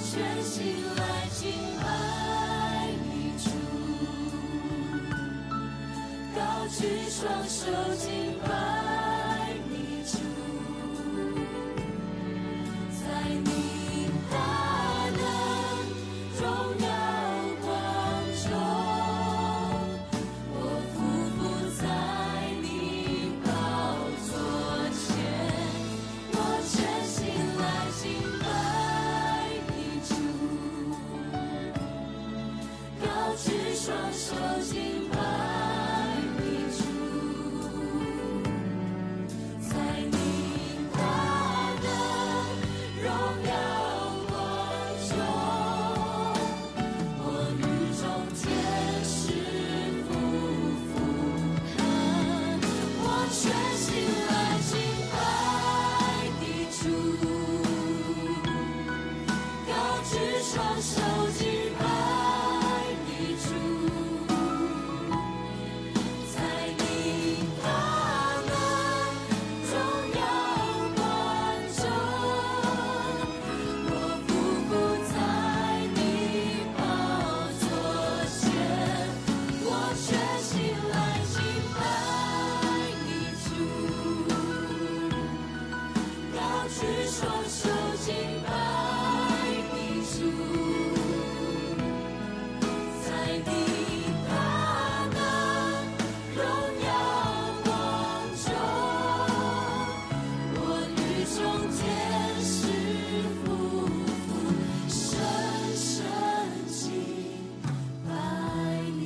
全心来敬拜你主，高举双手敬拜你主，在你大能荣耀光中，我匍匐在你宝座前，我全心来敬拜你主，高举双手敬拜你主，在你大能荣耀光中，我与众天使匍匐，我全心来敬拜你主，高举双手敬拜你主，在你大能荣耀光中，我匍匐在你宝座前，我全心来敬拜你主，高举双手敬拜你主，在你大能荣耀光中，我与众天使匍匐，深深敬拜你。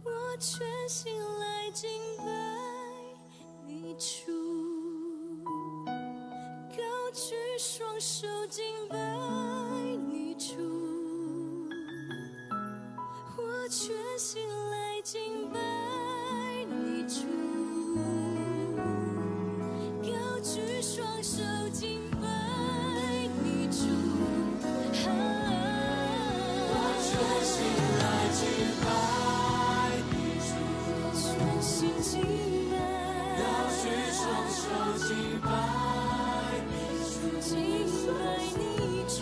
我全心来敬拜你主，高举双手敬拜你主，我全心来敬拜你主，高举双手敬拜你主，我全心来敬拜你主，全心敬拜，高举双手敬拜你主，敬拜你主。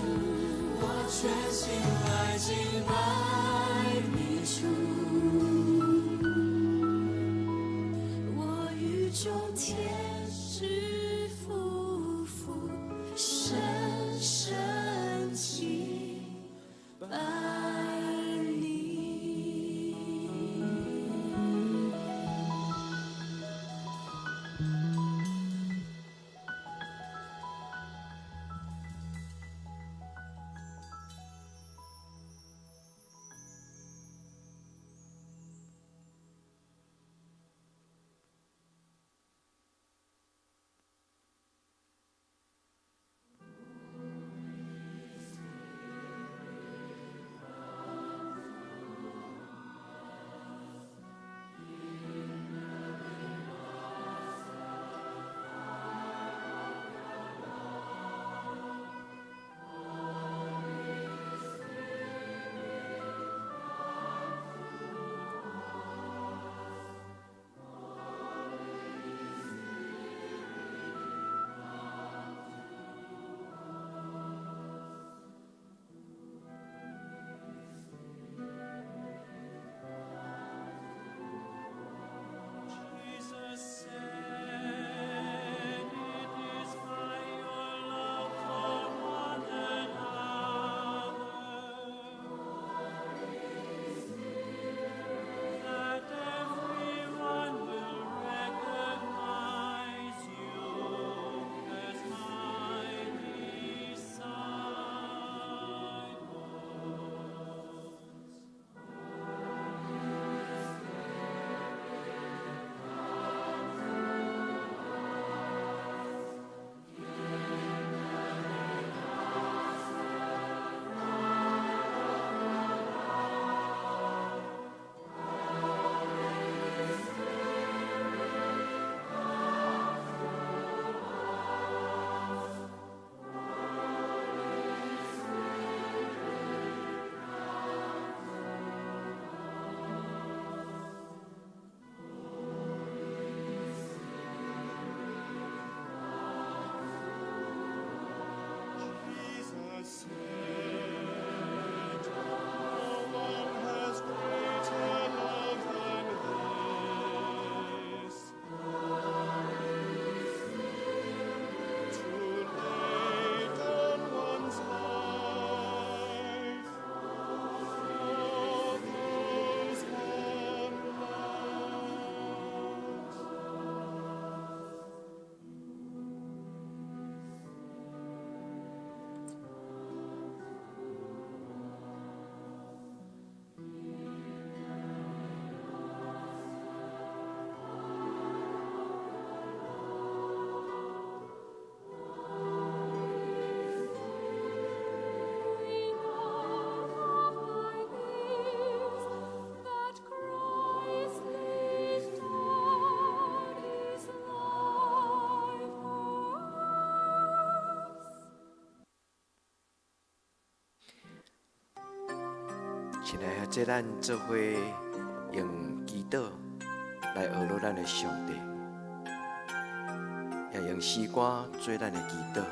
亲爱的，这咱做伙用祈祷来学乐咱的上帝，也用诗歌做咱的祈祷。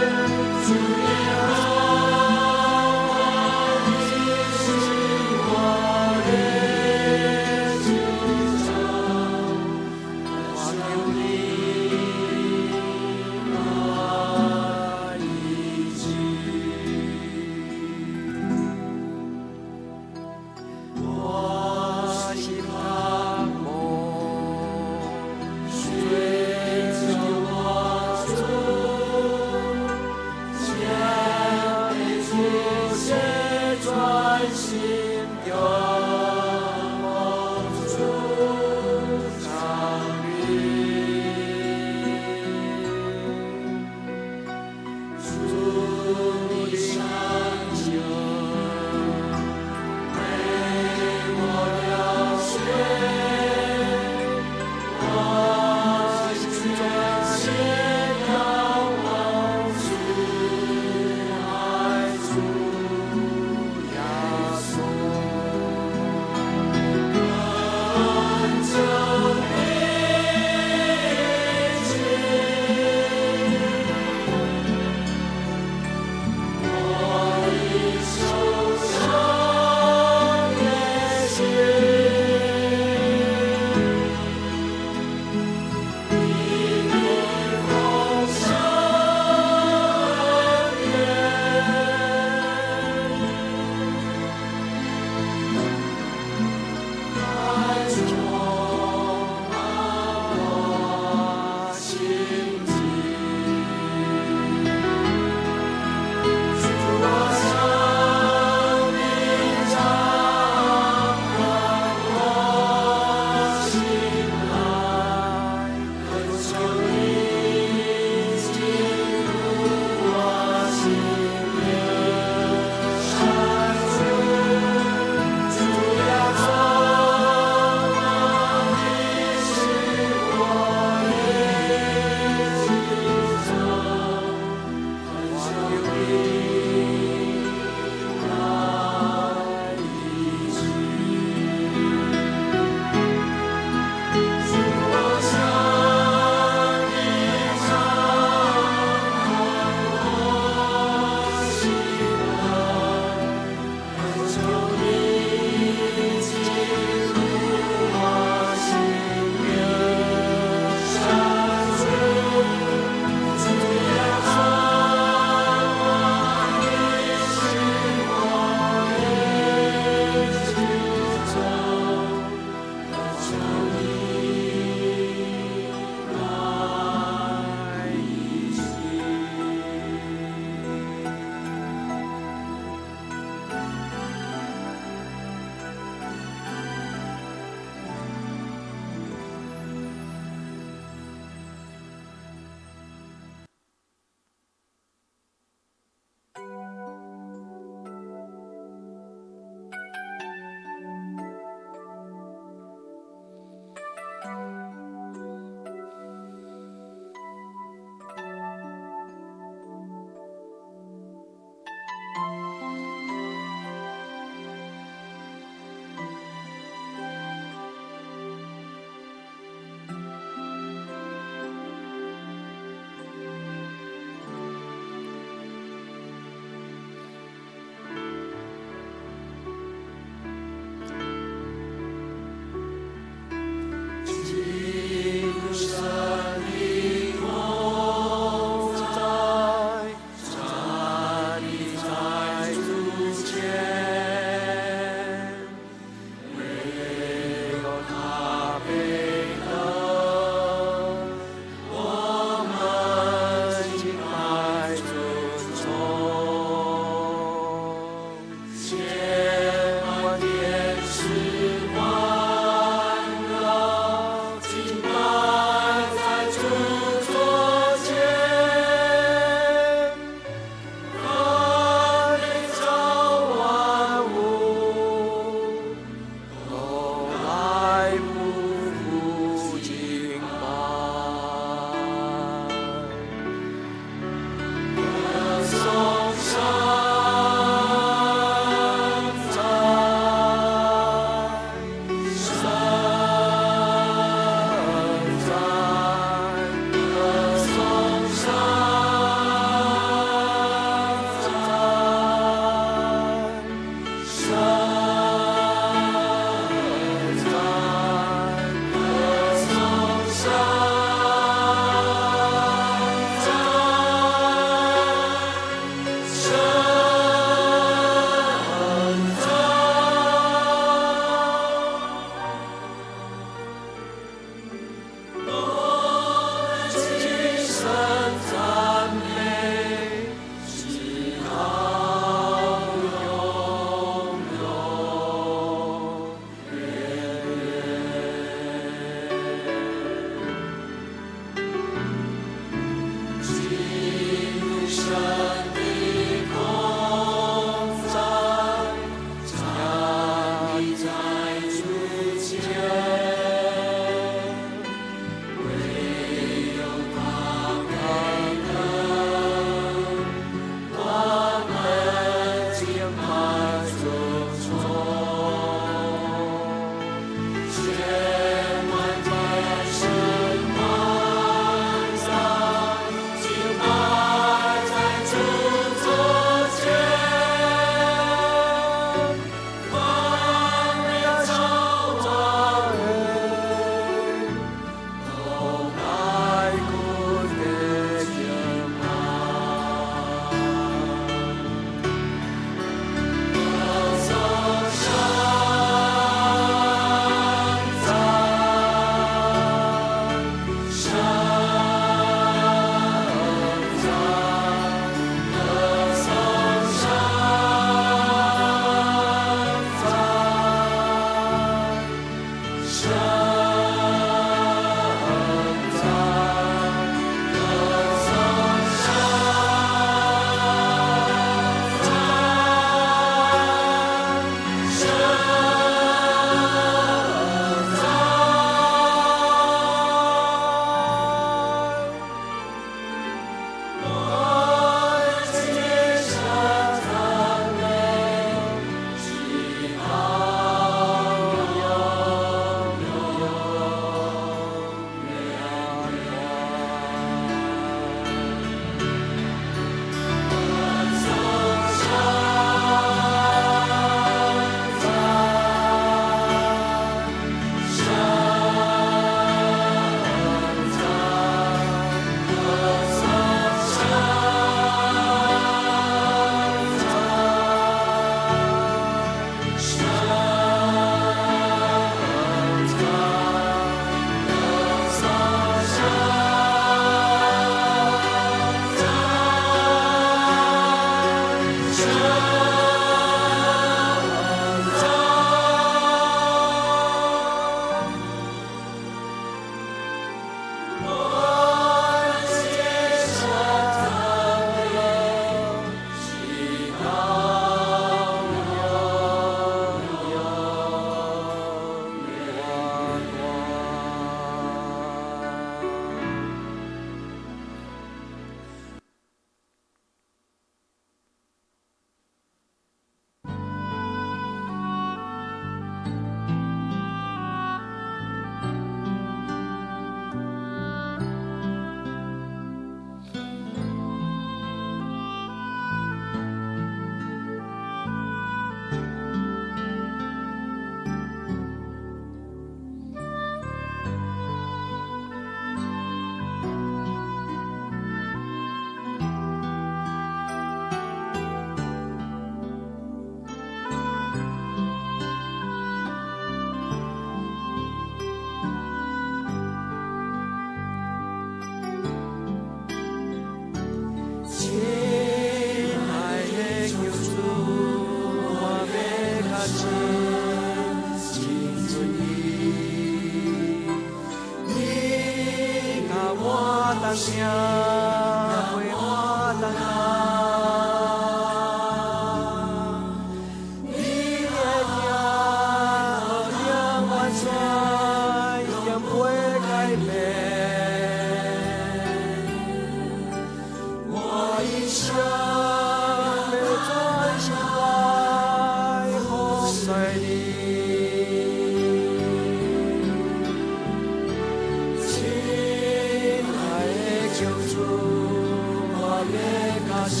神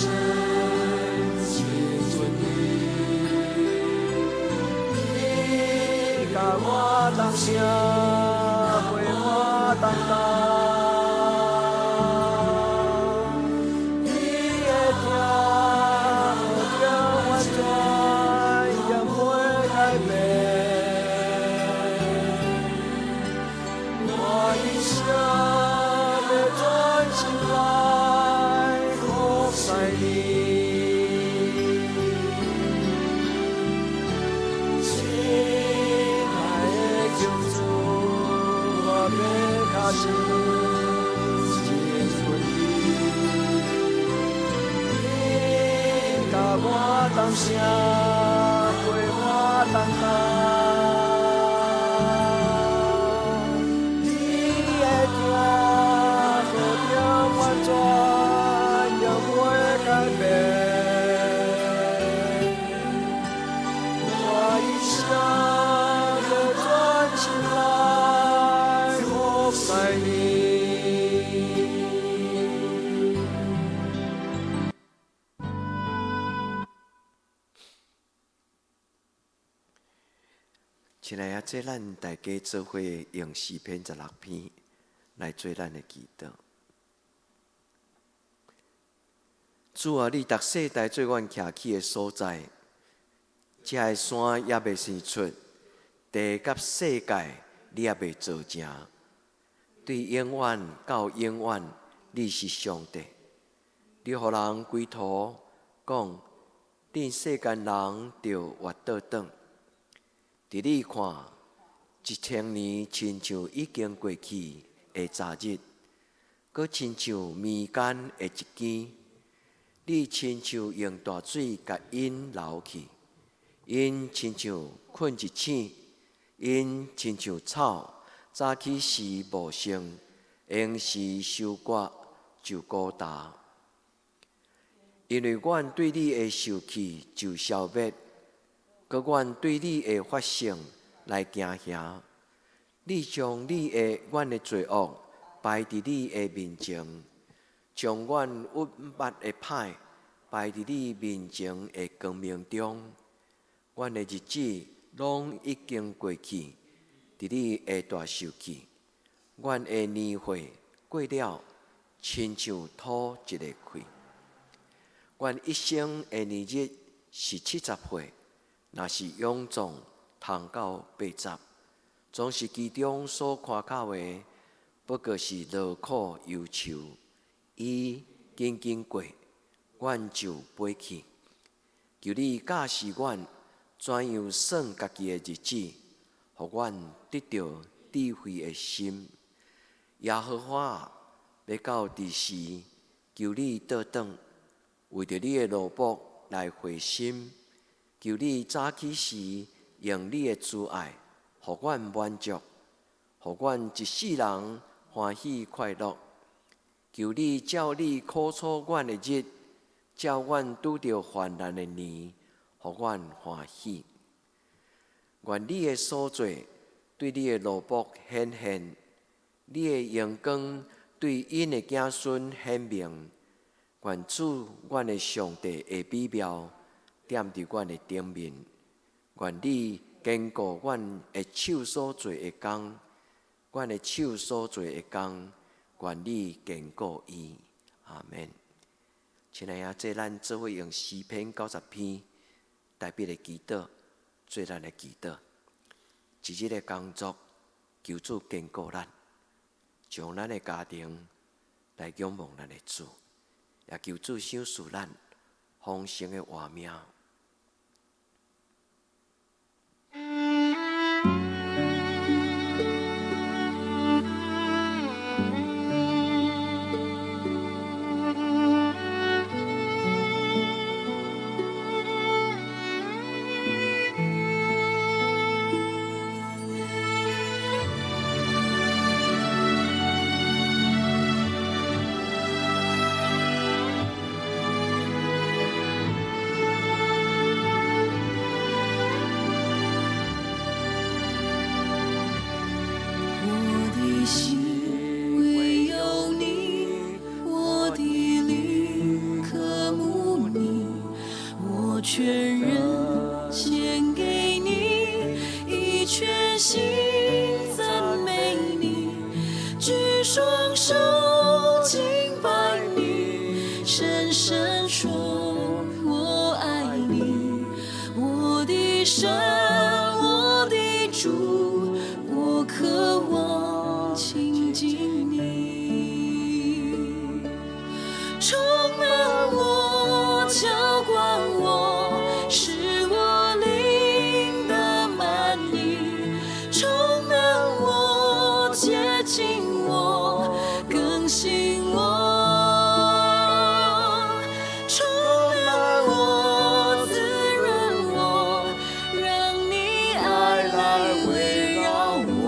亲近你，你甲我同声陪我同担，你的听好着完全也袂改变。我一生要专心来服侍你，亲爱的救主，我要较亲近你，你甲我同声陪我同担。亲爱的，这咱大家做伙用诗篇16篇来做咱的祈祷。主啊，你逐世代做阮徛起的所在，这个山也未生出，地甲世界你也未造成。对永远到永远，你是上帝。你予人归头讲，恁世间人着活倒转。伫你看，1000年亲像已经过去的昨日，阁亲像暝间的一更。你亲像用大水甲因流去，因亲像困一醒，因亲像草，早起时无生，闲时收割就孤单。因为阮对你的受气就消灭，搁阮对你的发生来惊吓。你将阮的罪恶摆伫你的面前，将阮郁捌的歹摆伫你面前的光明中。阮的日子拢已经过去，伫你的大受气。阮的年岁过了，亲像土一个开。阮一生的年日是70岁，若是勇壮，通到80，总是其中所看到的，不过是劳苦忧愁。伊紧紧过，阮就飞去。求你教示阮怎样算家己的日子，互阮得到智慧的心。耶和华要到伫时，求你倒转，为着你的奴仆来回心。求你早起时用你的慈爱，互阮满足，互阮一世人欢喜快乐。求你照你苦楚阮的日，照阮拄着患难的年，互阮欢喜。愿你的所做对你的奴仆显现，你的荣光对因的子孙显明。愿主阮的上帝的美妙点伫阮的顶面。愿你坚固阮的手所做的工，阮的手所做的工，愿你坚固伊。阿们。亲爱的，这咱做伙用诗篇90篇代表的祈祷，做咱的祈祷。一日的工作，求主坚固咱，将咱的家庭来仰望咱的主，也求主赏赐咱丰盛的活命。全人献给你，以全心赞美你，举双手敬拜你，深深说我爱你，我的神，我的主，我渴望亲近你，充满我，浇灌我，使我灵的满溢，充满我，接近我，更新我，充满我，滋润我，让你爱来围绕我，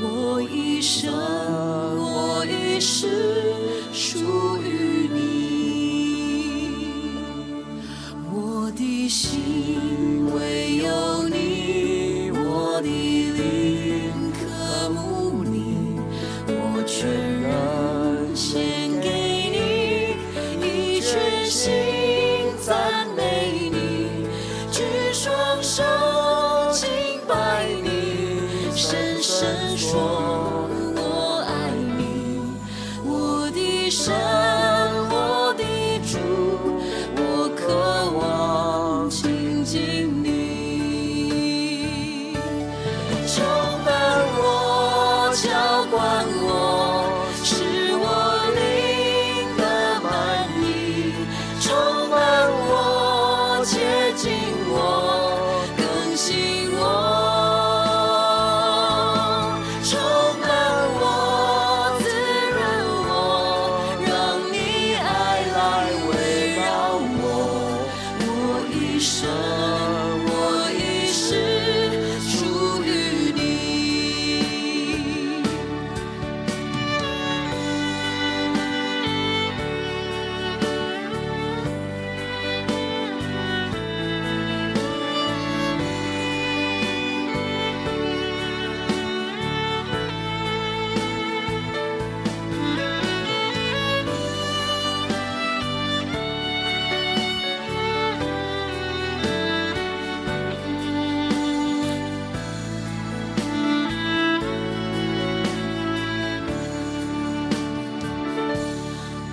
我一生，我一世属于你，我的心唯有你，我的灵渴慕你，我全然献给你，以全心赞美你，举双手敬拜你，深深说我爱你，我的神，我的主，我渴望亲近你，充满我，浇灌我，使我灵的满溢，充满我，接近我，更新我，充满我，滋润我，让你爱来围绕我，我一生，我一世属于你。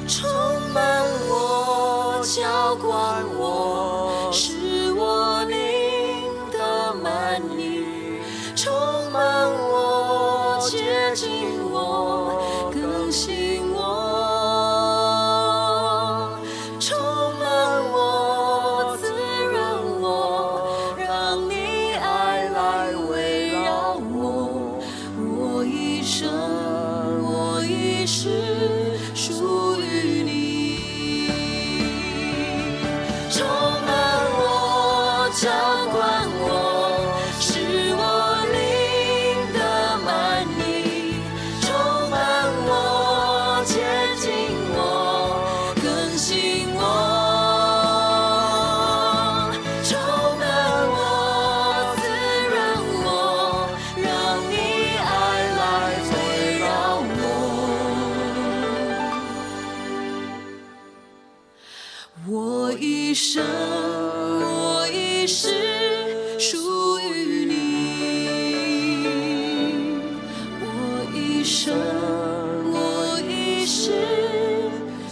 充满我，浇灌我，使我灵的满溢，充满我，接近我，更新我，充满我，滋润我，让你爱来围绕我，我一生，我一世属于你，充满我，浇灌我，使我灵的满溢，充满我，接近我，更新我，充满我，滋润我，让你爱来围绕我，我一生，我一世属于你，我一生，我一世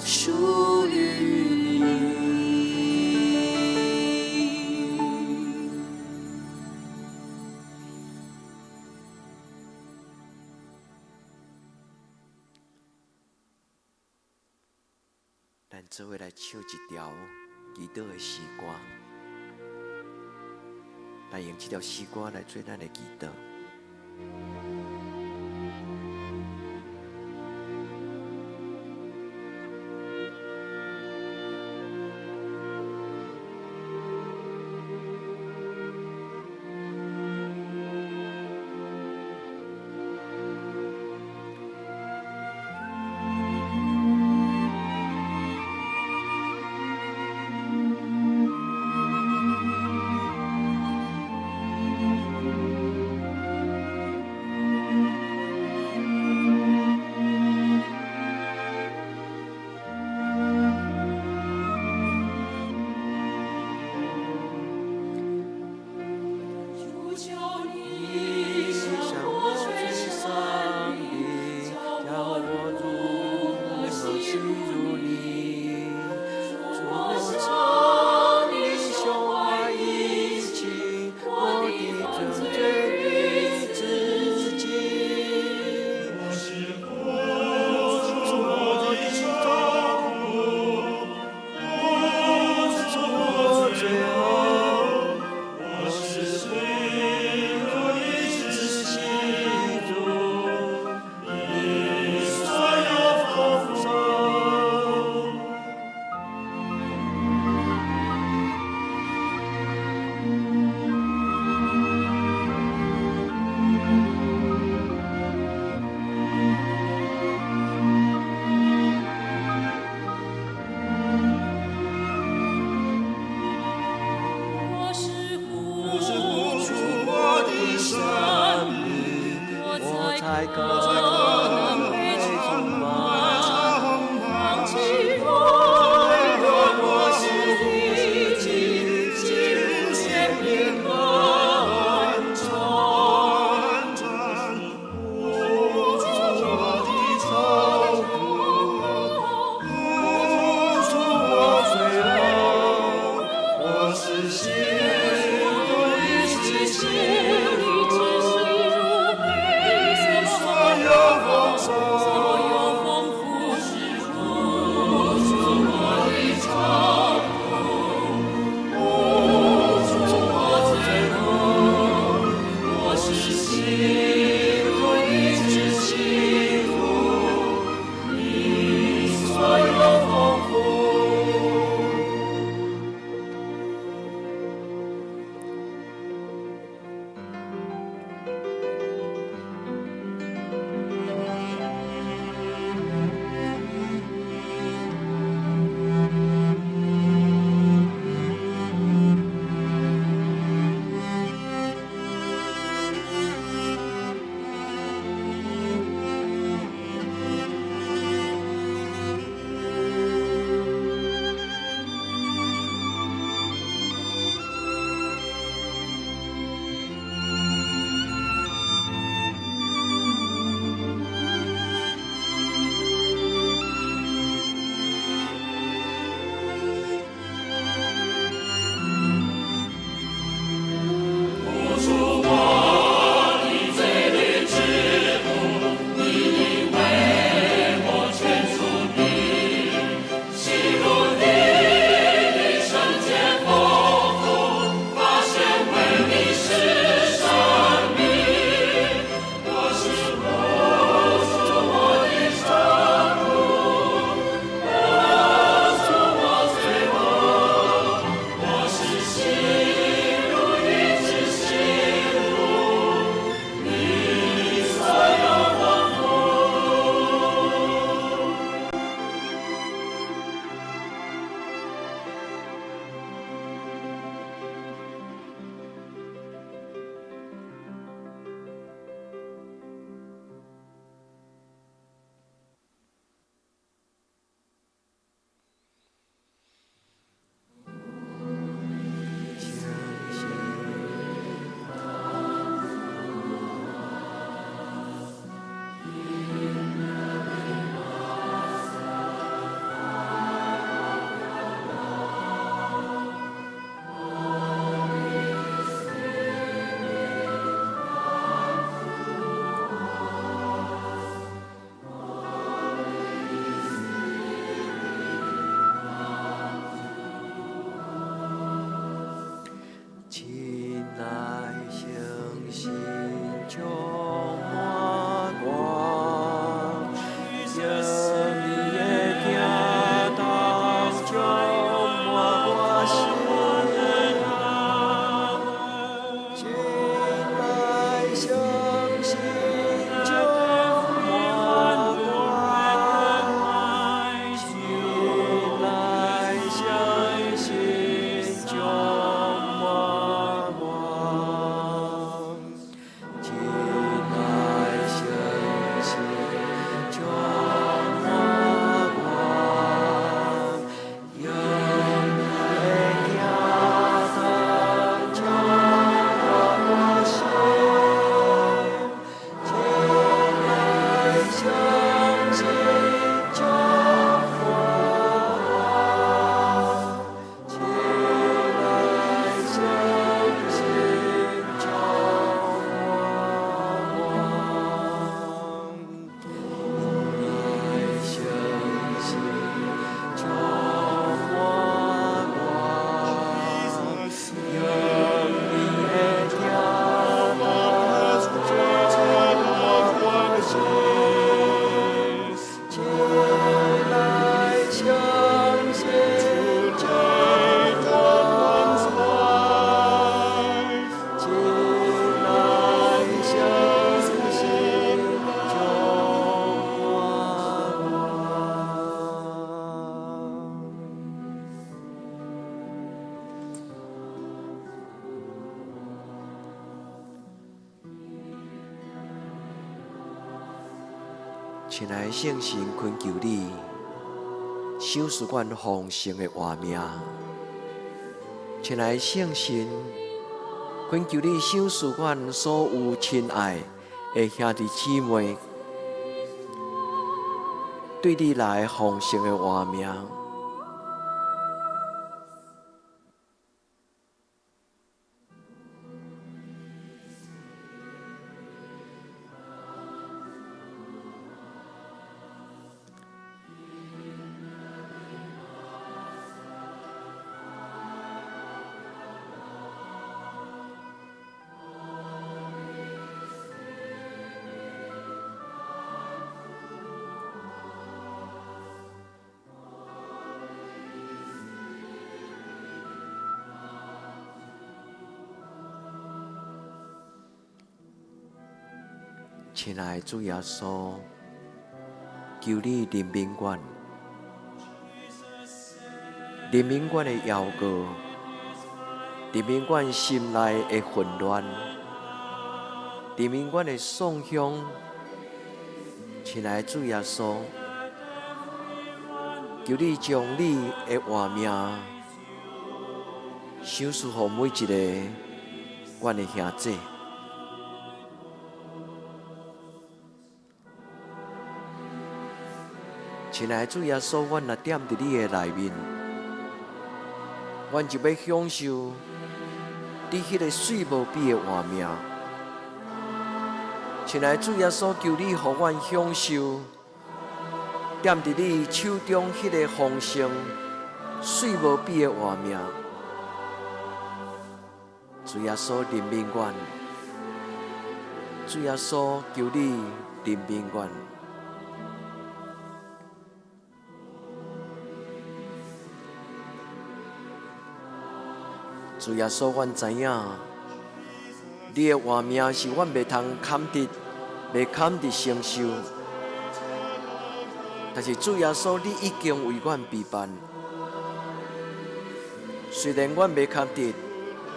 属于你。咱做伙来唱一条祈祷的诗歌，来用这条诗歌来做咱的祈祷。亲爱的圣神，恳求你，收拾阮丰盛的活命。亲爱的圣神，恳求你收拾阮所有亲爱的兄弟姊妹，对你来丰盛的活命。亲爱的主耶稣，求你怜悯阮，怜悯阮的邀告，怜悯阮心内的混乱，怜悯阮的丧向。亲爱的主耶稣，求你将你的活命赏赐予每一个阮的兄弟。亲爱的主耶稣，阮若踮伫你的内面，阮就要享受你迄个水无比的活命。亲爱的主耶稣，求你予阮享受踮伫你手中迄个丰盛、水无比的活命。主耶稣怜悯阮，主耶稣求你怜悯阮。主耶稣，阮知影，你的活命是阮袂通堪得、袂堪得承受。但是主耶稣，你已经为阮备办。虽然阮袂堪得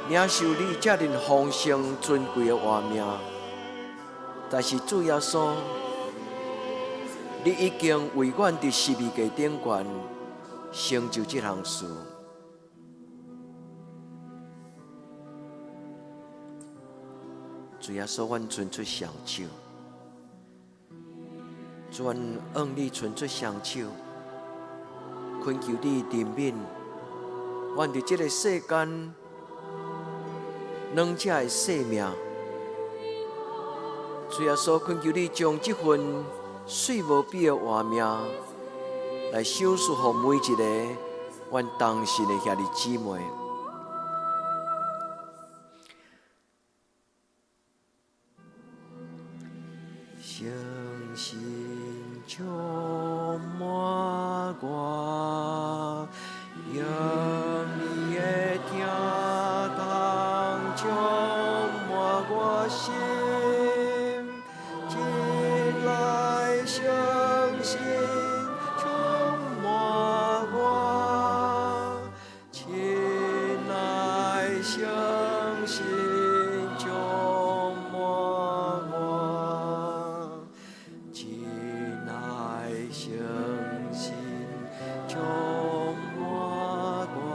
领受你遮尔丰盛尊贵的活命，但是主耶稣，你已经为阮伫十字架顶悬成就这项事。主耶稣，阮伸出双手，主，阮向你伸出双手，恳求你怜悯，阮伫这个世间两者的性命。主耶稣，恳求你将这份水无比的活命来赏赐予每一个阮同信的兄弟姊妹。相信充满我，有你的听堂充满我心，进来相信充满我，进来相信充满我。进来相信，充满我，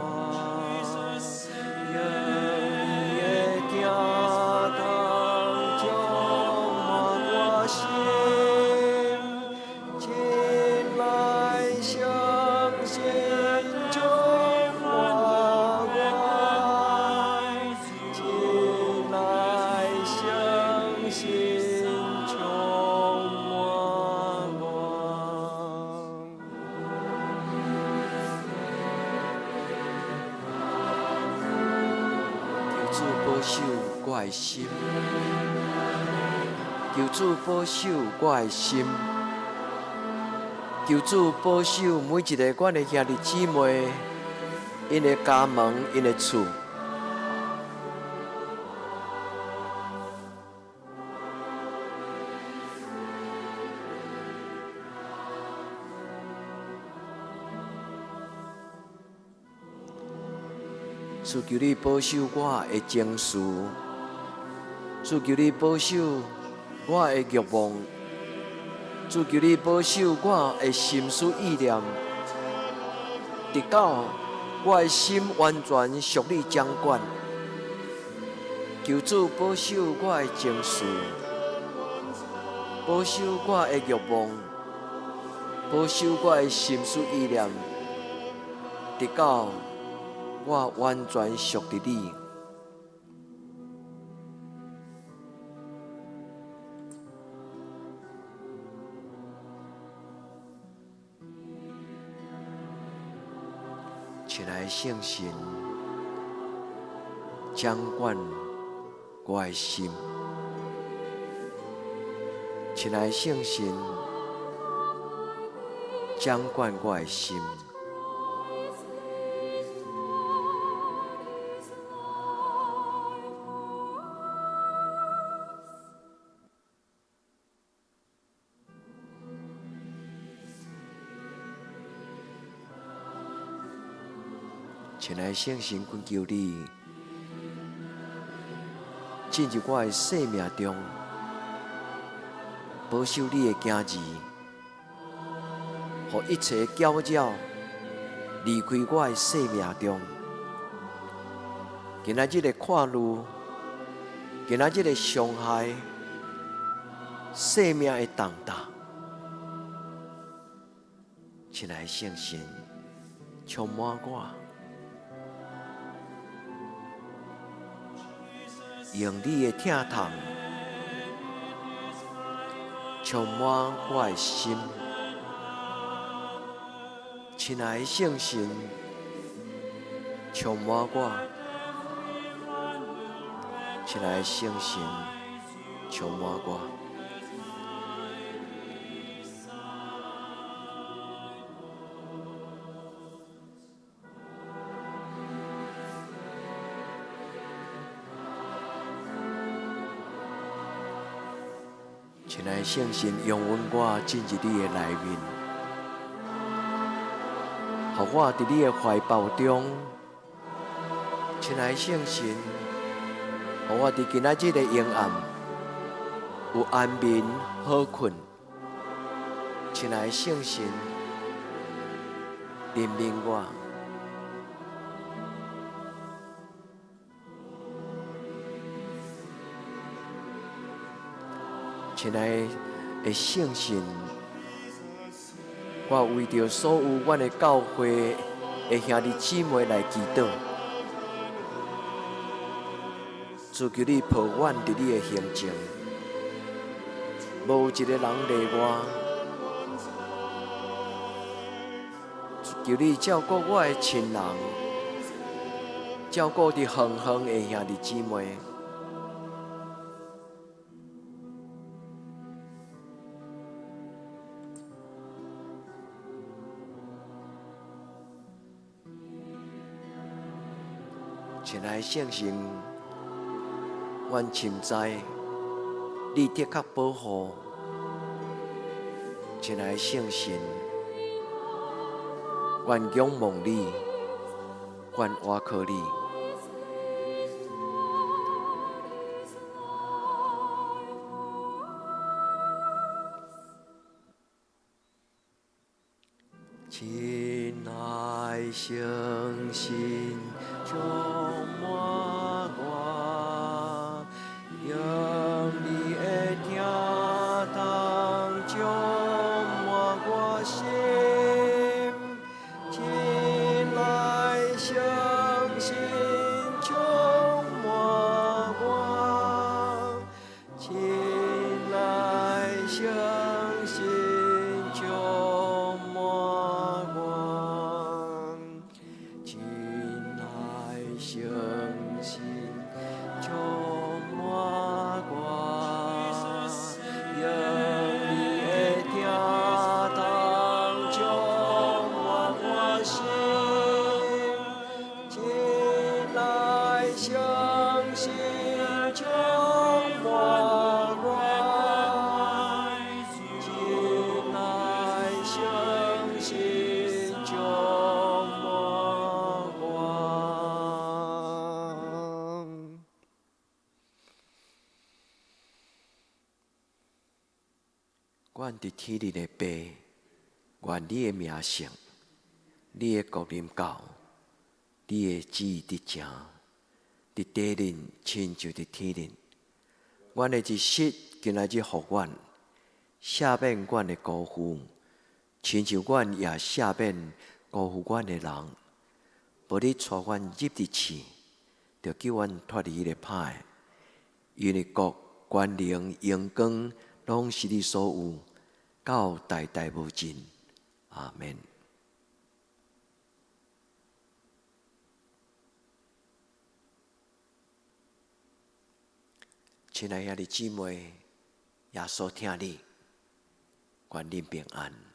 有你的听堂充满我心。进来相信，充满我，进来相信，充满我。求主保守我的心，求主保守我的心，求主保守每一个阮的兄弟姊妹，因的家门，因的厝。主求你保守我的情绪，主求你保守我的欲望，主求你保守我的心思意念，直到我的心完全属你掌管。求主保守我的情绪，保守我的欲望，保守我的心思意念，直到我完全属于你。亲爱的圣神，掌管我的心。亲爱的圣神，掌管我的心。亲爱的圣神，恳求你进入我的生命中，保守你的行字，让一切搅扰离开我的生命中。今仔日的看路，今仔日的伤害，生命的重担，亲爱的圣神，充满我。用你的疼痛充满我的心，亲爱的圣神，充满我，亲爱的圣神，充满我。亲爱的圣神，容允我进入你的内面，让我伫你的怀抱中。亲爱的圣神，让我伫今仔日的阴暗有安眠好困。亲爱的圣神，怜悯我。亲爱的圣神，我为着所有阮的教会的兄弟姊妹来祈祷，主求你抱阮伫你的行程，无一个人例外。求你照顾我的亲人，照顾伫远方的兄弟姊妹。亲爱的圣神，阮深知你的确保护。亲爱的圣神，阮仰望你，阮倚靠你。亲爱的圣神，充满我，用你的疼痛充满我心。亲爱的圣神，充满我，亲爱的圣神，充满我。亲爱的圣神，充满我，用你的疼痛充满我心。亲爱的圣神，充满我，亲爱的圣神，充满我。阮伫天里的爸，愿你的名圣，你的国临到，你的旨意伫成，伫地人亲像伫天人。阮的一息今仔日互阮，赦免阮的辜负，亲像阮也赦免辜负阮的人。无你带阮入伫去，就叫阮脱离迄个歹。因为国、权能、荣光，拢是你所有，到代代无尽。阿免。亲爱兄弟姊妹，耶稣听你，愿恁平安。